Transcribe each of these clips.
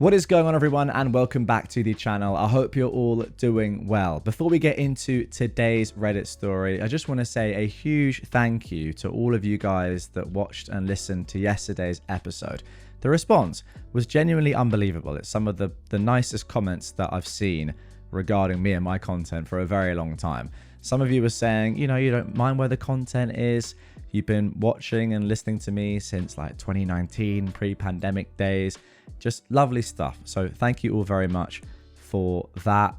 What is going on, everyone, and welcome back to the channel. I hope you're all doing well. Before we get into today's Reddit story, I just want to say a huge thank you to all of you guys that watched and listened to yesterday's episode. The response was genuinely unbelievable. It's some of the nicest comments that I've seen regarding me and my content for a very long time. Some of you were saying, you don't mind where the content is. You've been watching and listening to me since like 2019, pre-pandemic days. Just lovely stuff. So thank you all very much for that.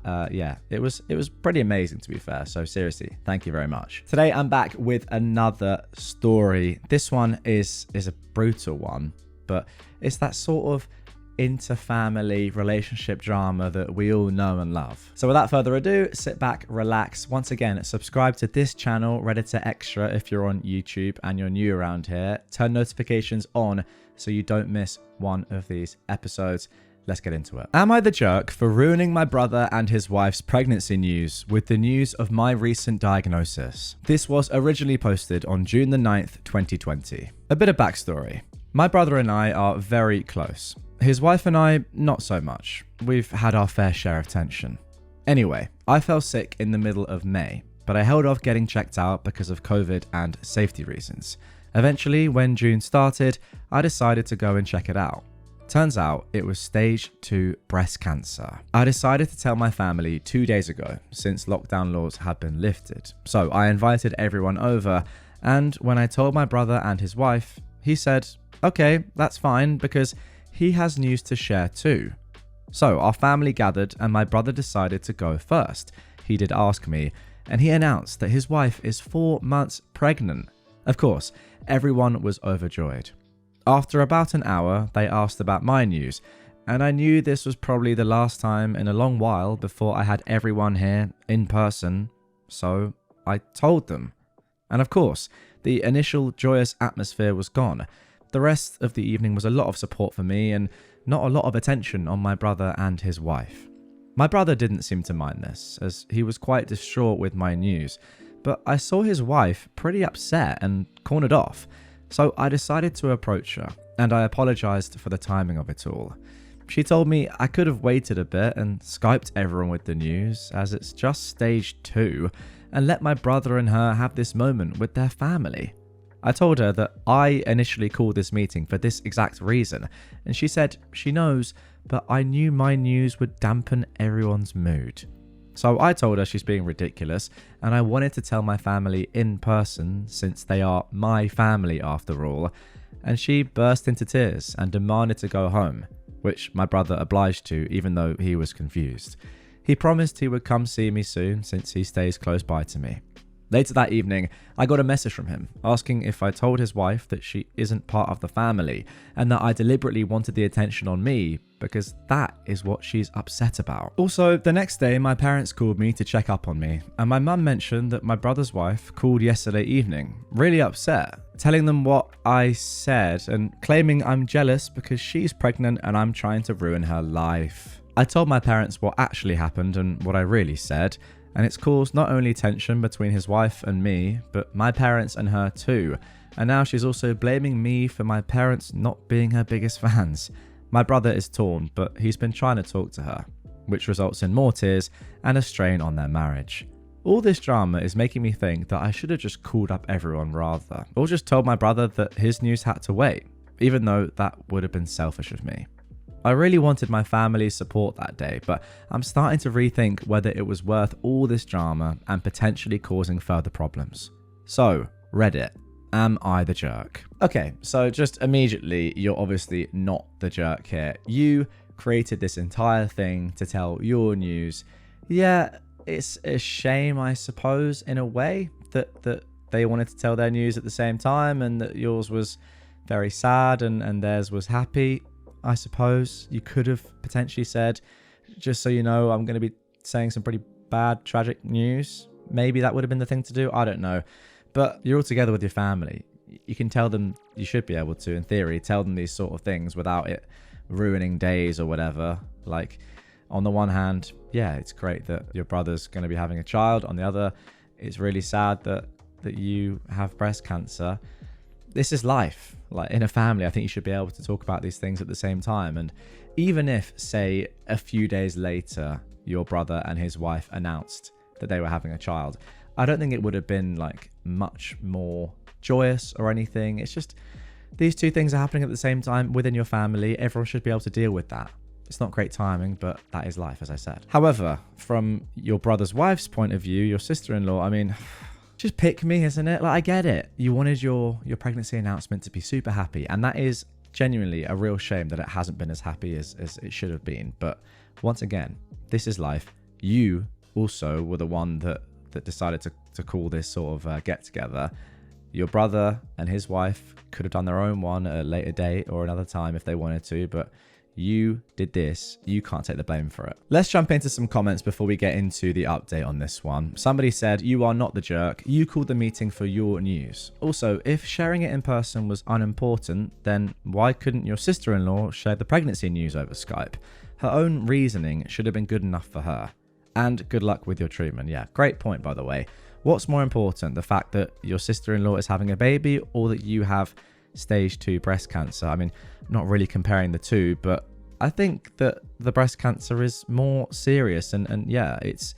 It was pretty amazing, to be fair. So seriously, thank you very much. Today I'm back with another story. This one is a brutal one, but it's that sort of inter-family relationship drama that we all know and love. So without further ado, sit back, relax. Once again, subscribe to this channel, Redditor Extra, if you're on YouTube and you're new around here. Turn notifications on so you don't miss one of these episodes. Let's get into it. Am I the jerk for ruining my brother and his wife's pregnancy news with the news of my recent diagnosis? This was originally posted on June the 9th, 2020. A bit of backstory. My brother and I are very close. His wife and I, not so much. We've had our fair share of tension. Anyway, I fell sick in the middle of May, but I held off getting checked out because of COVID and safety reasons. Eventually, when June started, I decided to go and check it out. Turns out it was stage 2 breast cancer. I decided to tell my family 2 days ago, since lockdown laws had been lifted. So I invited everyone over, and when I told my brother and his wife, he said, okay, that's fine, because he has news to share too. So our family gathered and my brother decided to go first. He did ask me, and he announced that his wife is 4 months pregnant. Of course, everyone was overjoyed. After about an hour, they asked about my news, and I knew this was probably the last time in a long while before I had everyone here in person, so I told them. And of course, the initial joyous atmosphere was gone. The rest of the evening was a lot of support for me and not a lot of attention on my brother and his wife. My brother didn't seem to mind this, as he was quite distraught with my news, but I saw his wife pretty upset and cornered off, so I decided to approach her, and I apologized for the timing of it all. She told me I could have waited a bit and Skyped everyone with the news, as it's just stage 2, and let my brother and her have this moment with their family. I told her that I initially called this meeting for this exact reason, and she said she knows, but I knew my news would dampen everyone's mood. So I told her she's being ridiculous, and I wanted to tell my family in person since they are my family after all, and she burst into tears and demanded to go home, which my brother obliged to even though he was confused. He promised he would come see me soon since he stays close by to me. Later that evening, I got a message from him asking if I told his wife that she isn't part of the family and that I deliberately wanted the attention on me because that is what she's upset about. Also, the next day, my parents called me to check up on me, and my mum mentioned that my brother's wife called yesterday evening, really upset, telling them what I said and claiming I'm jealous because she's pregnant and I'm trying to ruin her life. I told my parents what actually happened and what I really said, and it's caused not only tension between his wife and me, but my parents and her too. And now she's also blaming me for my parents not being her biggest fans. My brother is torn, but he's been trying to talk to her, which results in more tears and a strain on their marriage. All this drama is making me think that I should have just called up everyone rather, or just told my brother that his news had to wait, even though that would have been selfish of me. I really wanted my family's support that day, but I'm starting to rethink whether it was worth all this drama and potentially causing further problems. So, Reddit, am I the jerk? Okay, so just immediately, you're obviously not the jerk here. You created this entire thing to tell your news. Yeah, it's a shame, I suppose, in a way, that they wanted to tell their news at the same time and that yours was very sad and theirs was happy. I suppose you could have potentially said, just so you know, I'm going to be saying some pretty bad, tragic news. Maybe that would have been the thing to do. I don't know. But you're all together with your family. You can tell them, you should be able to, in theory, tell them these sort of things without it ruining days or whatever. Like, on the one hand, yeah, it's great that your brother's going to be having a child. On the other, it's really sad that you have breast cancer. This is life. Like, in a family, I think you should be able to talk about these things at the same time. And Even if, say, a few days later, your brother and his wife announced that they were having a child, I don't think it would have been like much more joyous or anything. It's just these two things are happening at the same time within your family. Everyone should be able to deal with that. It's not great timing, but that is life, as I said. However, from your brother's wife's point of view, your sister-in-law, I mean, just pick me, isn't it? Like, I get it. You wanted your pregnancy announcement to be super happy, and that is genuinely a real shame that it hasn't been as happy as it should have been. But once again, this is life. You also were the one that decided to call this sort of get-together. Your brother and his wife could have done their own one at a later date or another time if they wanted to, but you did this. You can't take the blame for it. Let's jump into some comments before we get into the update on this one. Somebody said, "You are not the jerk. You called the meeting for your news." Also, if sharing it in person was unimportant, then why couldn't your sister-in-law share the pregnancy news over Skype? Her own reasoning should have been good enough for her. And good luck with your treatment. Yeah, great point, by the way. What's more important, the fact that your sister-in-law is having a baby or that you have stage 2 breast cancer? I mean, not really comparing the two, but I think that the breast cancer is more serious and yeah, it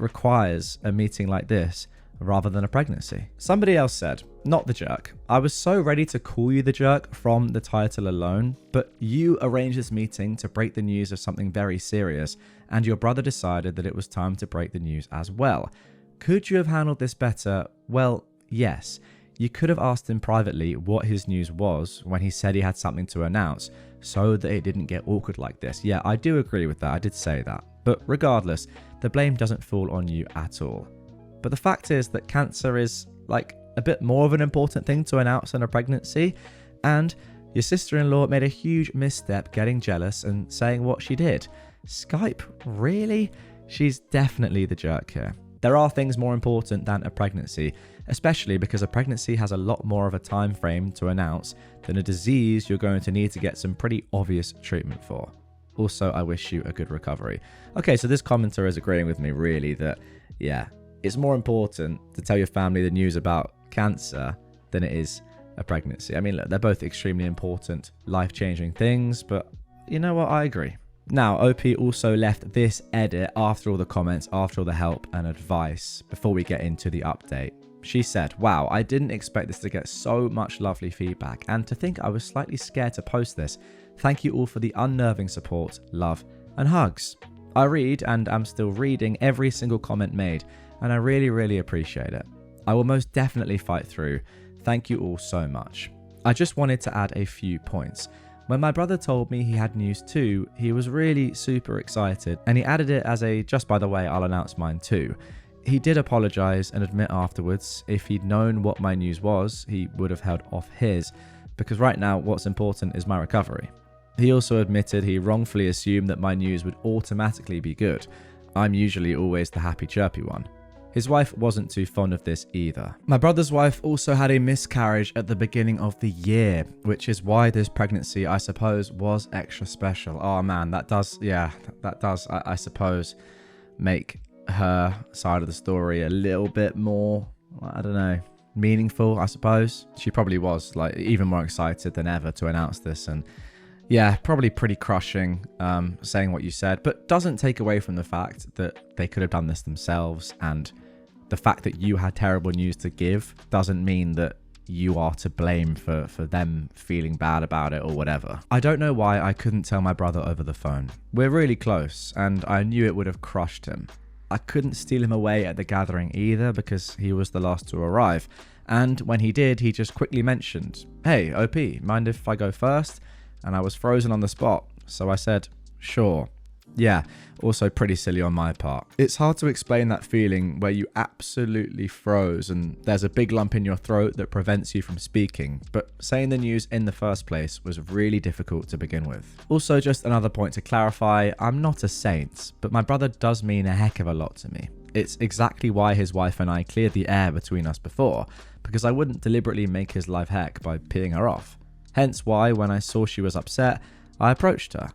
requires a meeting like this rather than a pregnancy. Somebody else said, "Not the jerk. I was so ready to call you the jerk from the title alone, but you arranged this meeting to break the news of something very serious, and your brother decided that it was time to break the news as well. Could you have handled this better? Well, yes. You could have asked him privately what his news was when he said he had something to announce, so that it didn't get awkward like this." Yeah, I do agree with that. I did say that. But regardless, the blame doesn't fall on you at all. But the fact is that cancer is like a bit more of an important thing to announce than a pregnancy, and your sister-in-law made a huge misstep getting jealous and saying what she did. Skype? Really? She's definitely the jerk here. There are things more important than a pregnancy, especially because a pregnancy has a lot more of a time frame to announce than a disease you're going to need to get some pretty obvious treatment for. Also, I wish you a good recovery. Okay, so this commenter is agreeing with me really that, yeah, it's more important to tell your family the news about cancer than it is a pregnancy. I mean, look, they're both extremely important, life-changing things, but you know what? I agree. Now, OP also left this edit after all the comments, after all the help and advice, before we get into the update. She said, "Wow, I didn't expect this to get so much lovely feedback, and to think I was slightly scared to post this. Thank you all for the unnerving support, love, and hugs. I read and am still reading every single comment made, and I really appreciate it. I will most definitely fight through. Thank you all so much. I just wanted to add a few points. When my brother told me he had news too, he was really super excited, and he added it as a, just by the way, I'll announce mine too. He did apologize and admit afterwards if he'd known what my news was, he would have held off his, because right now what's important is my recovery. He also admitted he wrongfully assumed that my news would automatically be good. I'm usually always the happy chirpy one. His wife wasn't too fond of this either. My brother's wife also had a miscarriage at the beginning of the year, which is why this pregnancy, I suppose, was extra special. Oh man, that does, I suppose, make her side of the story a little bit more, I don't know, meaningful, I suppose. She probably was like even more excited than ever to announce this, and yeah, probably pretty crushing saying what you said, but doesn't take away from the fact that they could have done this themselves, and the fact that you had terrible news to give doesn't mean that you are to blame for them feeling bad about it or whatever. I don't know why I couldn't tell my brother over the phone. We're really close, and I knew it would have crushed him. I couldn't steal him away at the gathering either because he was the last to arrive, and when he did, he just quickly mentioned, "Hey, OP, mind if I go first?" And I was frozen on the spot, so I said, "Sure." Yeah, also pretty silly on my part. It's hard to explain that feeling where you absolutely froze and there's a big lump in your throat that prevents you from speaking, but saying the news in the first place was really difficult to begin with. Also, just another point to clarify, I'm not a saint, but my brother does mean a heck of a lot to me. It's exactly why his wife and I cleared the air between us before, because I wouldn't deliberately make his life heck by peeing her off. Hence why, when I saw she was upset, I approached her.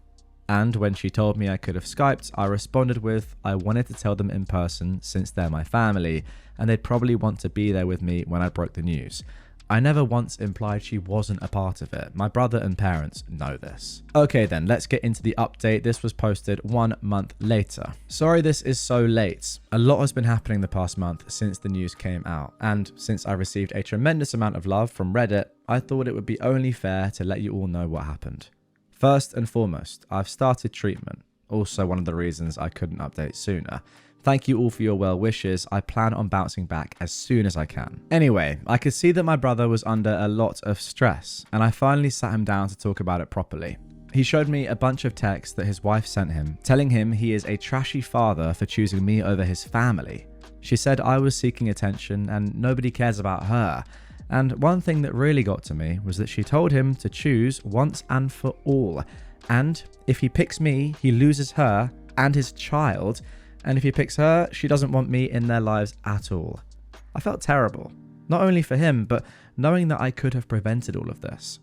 And when she told me I could have Skyped, I responded with, I wanted to tell them in person since they're my family, and they'd probably want to be there with me when I broke the news. I never once implied she wasn't a part of it. My brother and parents know this. Okay then, let's get into the update. This was posted 1 month later. Sorry this is so late. A lot has been happening the past month since the news came out, and since I received a tremendous amount of love from Reddit, I thought it would be only fair to let you all know what happened. First and foremost, I've started treatment. Also one of the reasons I couldn't update sooner. Thank you all for your well wishes. I plan on bouncing back as soon as I can. Anyway, I could see that my brother was under a lot of stress, and I finally sat him down to talk about it properly. He showed me a bunch of texts that his wife sent him, telling him he is a trashy father for choosing me over his family. She said I was seeking attention and nobody cares about her. And one thing that really got to me was that she told him to choose once and for all. And if he picks me, he loses her and his child. And if he picks her, she doesn't want me in their lives at all. I felt terrible, not only for him, but knowing that I could have prevented all of this.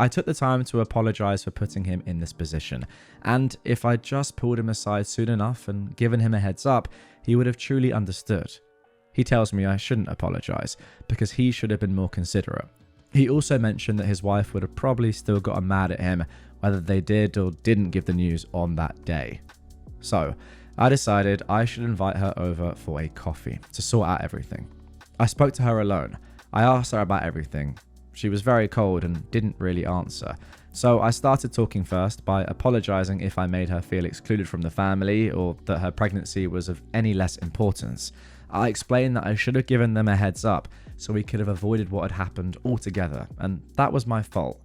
I took the time to apologize for putting him in this position, and if I'd just pulled him aside soon enough and given him a heads up, he would have truly understood. He tells me I shouldn't apologize, because he should have been more considerate. He also mentioned that his wife would have probably still gotten mad at him, whether they did or didn't give the news on that day. So, I decided I should invite her over for a coffee to sort out everything. I spoke to her alone. I asked her about everything. She was very cold and didn't really answer. So I started talking first by apologizing if I made her feel excluded from the family or that her pregnancy was of any less importance. I explained that I should have given them a heads up so we could have avoided what had happened altogether, and that was my fault.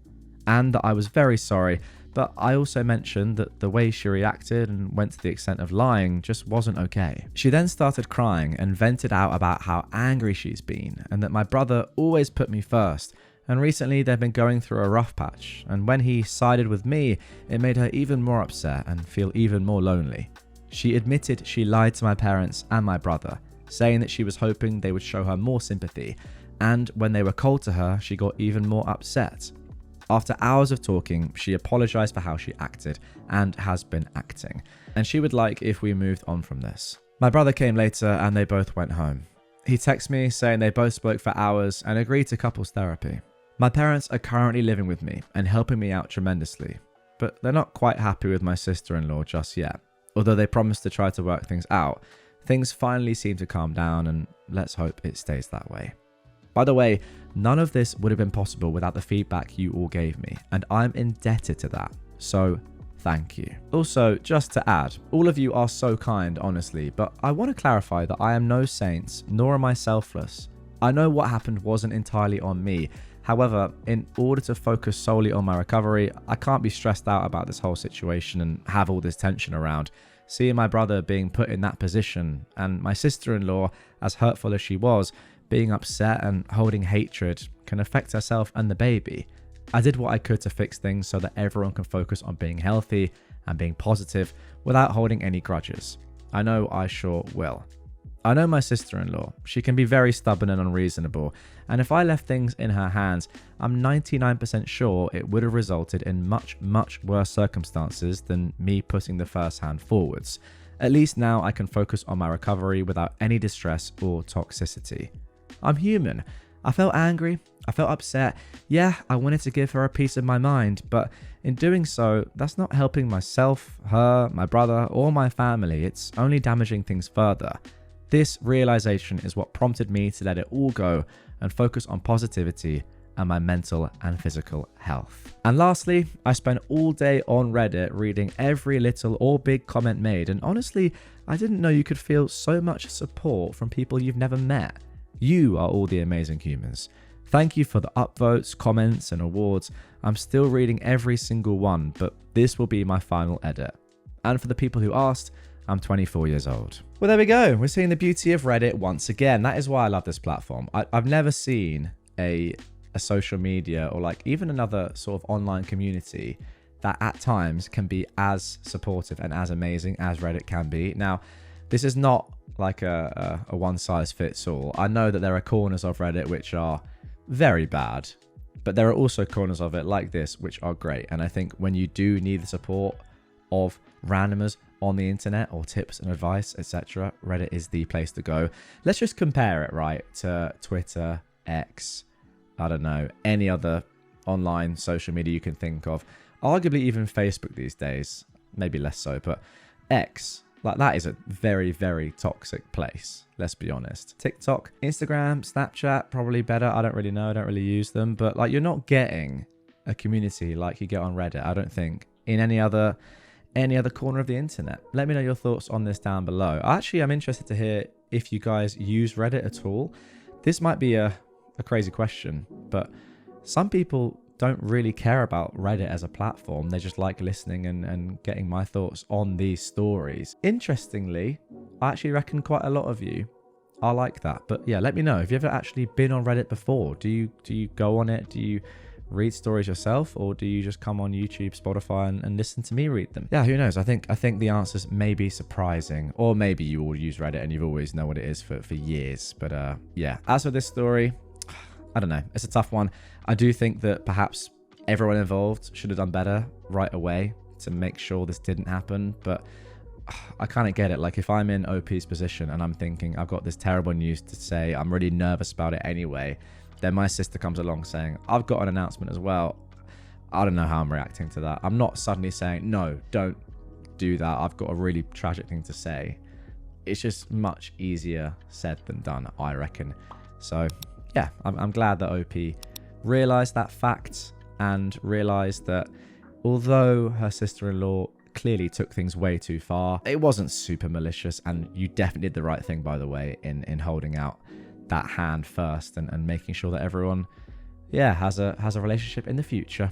And that I was very sorry, but I also mentioned that the way she reacted and went to the extent of lying just wasn't okay. She then started crying and vented out about how angry she's been and that my brother always put me first, and recently they've been going through a rough patch, and when he sided with me, it made her even more upset and feel even more lonely. She admitted she lied to my parents and my brother, saying that she was hoping they would show her more sympathy, and when they were cold to her, she got even more upset. After hours of talking, she apologized for how she acted and has been acting, and she would like if we moved on from this. My brother came later and they both went home. He texted me saying they both spoke for hours and agreed to couples therapy. My parents are currently living with me and helping me out tremendously, but they're not quite happy with my sister-in-law just yet. Although they promised to try to work things out, things finally seem to calm down, and let's hope it stays that way. By the way, none of this would have been possible without the feedback you all gave me, and I'm indebted to that, so thank you. Also, just to add, all of you are so kind, honestly, but I want to clarify that I am no saint, nor am I selfless. I know what happened wasn't entirely on me. However, in order to focus solely on my recovery, I can't be stressed out about this whole situation and have all this tension around. Seeing my brother being put in that position, and my sister-in-law, as hurtful as she was, being upset and holding hatred can affect herself and the baby. I did what I could to fix things so that everyone can focus on being healthy and being positive without holding any grudges. I know I sure will. I know my sister-in-law. She can be very stubborn and unreasonable, and if I left things in her hands, I'm 99% sure it would have resulted in much, much worse circumstances than me putting the first hand forwards. At least now I can focus on my recovery without any distress or toxicity. I'm human. I felt angry. I felt upset. Yeah, I wanted to give her a piece of my mind, but in doing so, that's not helping myself, her, my brother, or my family. It's only damaging things further. This realization is what prompted me to let it all go and focus on positivity and my mental and physical health. And lastly, I spent all day on Reddit reading every little or big comment made, and honestly, I didn't know you could feel so much support from people you've never met. You are all the amazing humans. Thank you for the upvotes, comments, and awards. I'm still reading every single one, but this will be my final edit. And for the people who asked, I'm 24 years old. Well, there we go. We're seeing the beauty of Reddit once again. That is why I love this platform. I've never seen a social media or like even another sort of online community that at times can be as supportive and as amazing as Reddit can be. Now, this is not like a one size fits all. I know that there are corners of Reddit which are very bad, but there are also corners of it like this which are great. And I think when you do need the support of randomers on the internet or tips and advice, etc., Reddit is the place to go. Let's just compare it, right, to Twitter, X, I don't know, any other online social media you can think of, arguably even Facebook these days, maybe less so, but X, like that is a very, very toxic place, let's be honest. TikTok, Instagram, Snapchat, probably better. I don't really know, I don't really use them, but like you're not getting a community like you get on Reddit, I don't think, in any other corner of the internet. Let me know your thoughts on this down below. Actually, I'm interested to hear if you guys use Reddit at all. This might be a crazy question, but some people don't really care about Reddit as a platform. They just like listening and getting my thoughts on these stories. Interestingly, I actually reckon quite a lot of you are like that. But yeah, let me know. Have you ever actually been on Reddit before? Do you go on it? Do you read stories yourself, or do you just come on YouTube, Spotify, and listen to me read them? Yeah, who knows? I think the answers may be surprising, or maybe you all use Reddit and you've always known what it is for years. But yeah, as for this story, I don't know. It's a tough one. I do think that perhaps everyone involved should have done better right away to make sure this didn't happen. But I kind of get it. Like if I'm in OP's position and I'm thinking I've got this terrible news to say, I'm really nervous about it anyway, then my sister comes along saying, I've got an announcement as well. I don't know how I'm reacting to that. I'm not suddenly saying, no, don't do that. I've got a really tragic thing to say. It's just much easier said than done, I reckon. So yeah, I'm glad that OP realized that fact and realized that although her sister-in-law clearly took things way too far, it wasn't super malicious, and you definitely did the right thing, by the way, in holding out that hand first and making sure that everyone, yeah, has a relationship in the future.